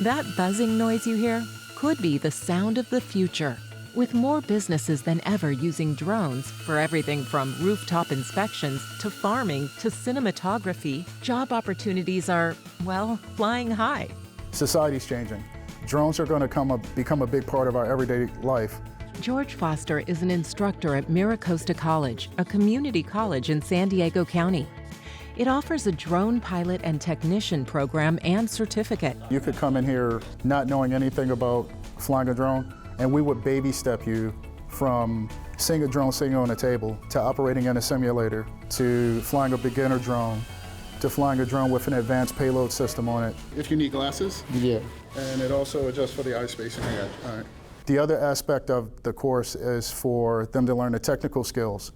That buzzing noise you hear could be the sound of the future. With more businesses than ever using drones for everything from rooftop inspections to farming to cinematography, job opportunities are, well, flying high. Society's changing. Drones are going to become a big part of our everyday life. George Foster is an instructor at Miracosta College, a community college in San Diego County. It offers a drone pilot and technician program and certificate. You could come in here not knowing anything about flying a drone, and we would baby step you from seeing a drone sitting on a table to operating in a simulator to flying a beginner drone to flying a drone with an advanced payload system on it. If you need glasses? Yeah. And it also adjusts for the eye space in the head. All right. The other aspect of the course is for them to learn the technical skills,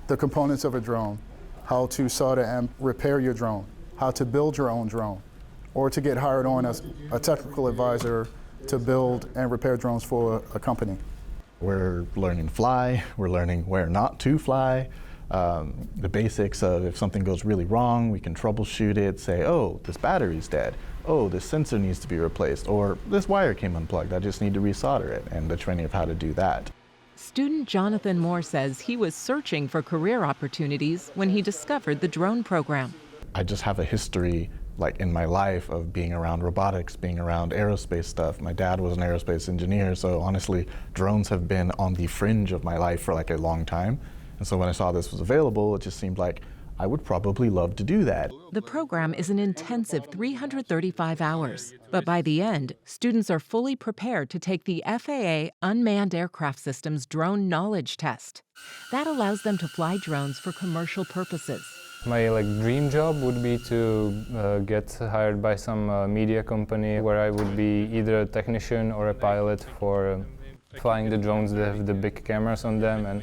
the components of a drone, how to solder and repair your drone, how to build your own drone, or to get hired on as a technical advisor to build and repair drones for a company. We're learning fly, we're learning where not to fly, the basics of if something goes really wrong, we can troubleshoot it, say, oh, this battery's dead, oh, this sensor needs to be replaced, or this wire came unplugged, I just need to resolder it, and the training of how to do that. Student Jonathan Moore says he was searching for career opportunities when he discovered the drone program. I just have a history like in my life of being around robotics, being around aerospace stuff. My dad was an aerospace engineer, so honestly, drones have been on the fringe of my life for like a long time. And so when I saw this was available, it just seemed like I would probably love to do that. The program is an intensive 335 hours, but by the end, students are fully prepared to take the FAA Unmanned Aircraft Systems Drone Knowledge Test. That allows them to fly drones for commercial purposes. My dream job would be to get hired by some media company where I would be either a technician or a pilot for flying the drones that have the big cameras on them, and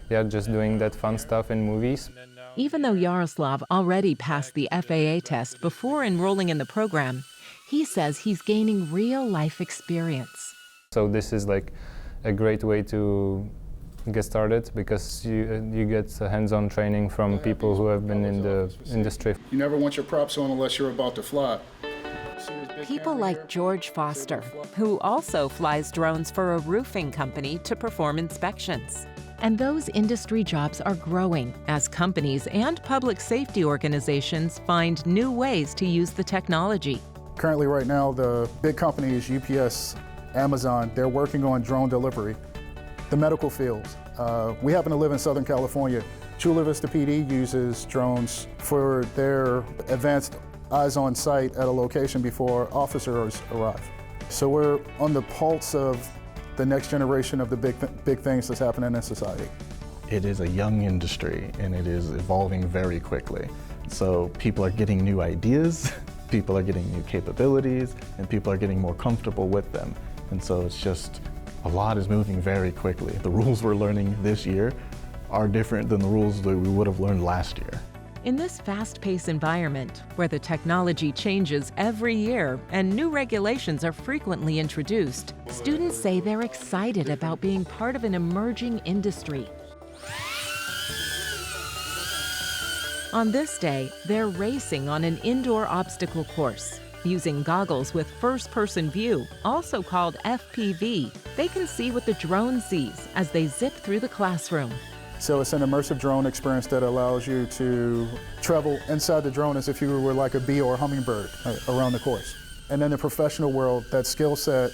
yeah, just doing that fun stuff in movies. Even though Yaroslav already passed the FAA test before enrolling in the program, he says he's gaining real-life experience. So this is like a great way to get started because you get hands-on training from people who have been in the industry. You never want your props on unless you're about to fly. People like George Foster, who also flies drones for a roofing company to perform inspections. And those industry jobs are growing as companies and public safety organizations find new ways to use the technology. Currently right now, the big companies, UPS, Amazon, they're working on drone delivery. The medical fields. We happen to live in Southern California. Chula Vista PD uses drones for their advanced eyes on site at a location before officers arrive. So we're on the pulse of the next generation of the big things that's happening in society. It is a young industry and it is evolving very quickly. So people are getting new ideas, people are getting new capabilities, and people are getting more comfortable with them. And so it's just, a lot is moving very quickly. The rules we're learning this year are different than the rules that we would have learned last year. In this fast-paced environment, where the technology changes every year and new regulations are frequently introduced, students say they're excited about being part of an emerging industry. On this day, they're racing on an indoor obstacle course. Using goggles with first-person view, also called FPV, they can see what the drone sees as they zip through the classroom. So it's an immersive drone experience that allows you to travel inside the drone as if you were like a bee or a hummingbird around the course. And in the professional world, that skill set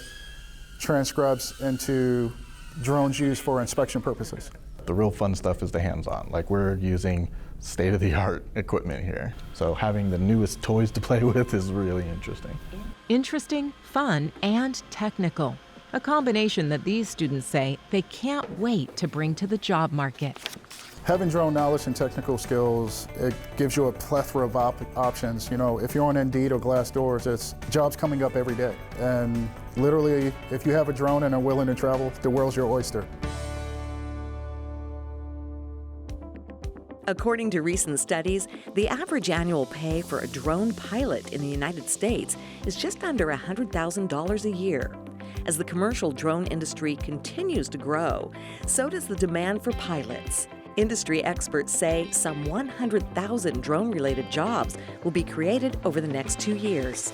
transcribes into drones used for inspection purposes. The real fun stuff is the hands-on. Like we're using state-of-the-art equipment here. So having the newest toys to play with is really interesting. Interesting, fun, and technical. A combination that these students say they can't wait to bring to the job market. Having drone knowledge and technical skills, it gives you a plethora of options. You know, if you're on Indeed or Glassdoor, it's jobs coming up every day. And literally, if you have a drone and are willing to travel, the world's your oyster. According to recent studies, the average annual pay for a drone pilot in the United States is just under $100,000 a year. As the commercial drone industry continues to grow, so does the demand for pilots. Industry experts say some 100,000 drone-related jobs will be created over the next 2 years.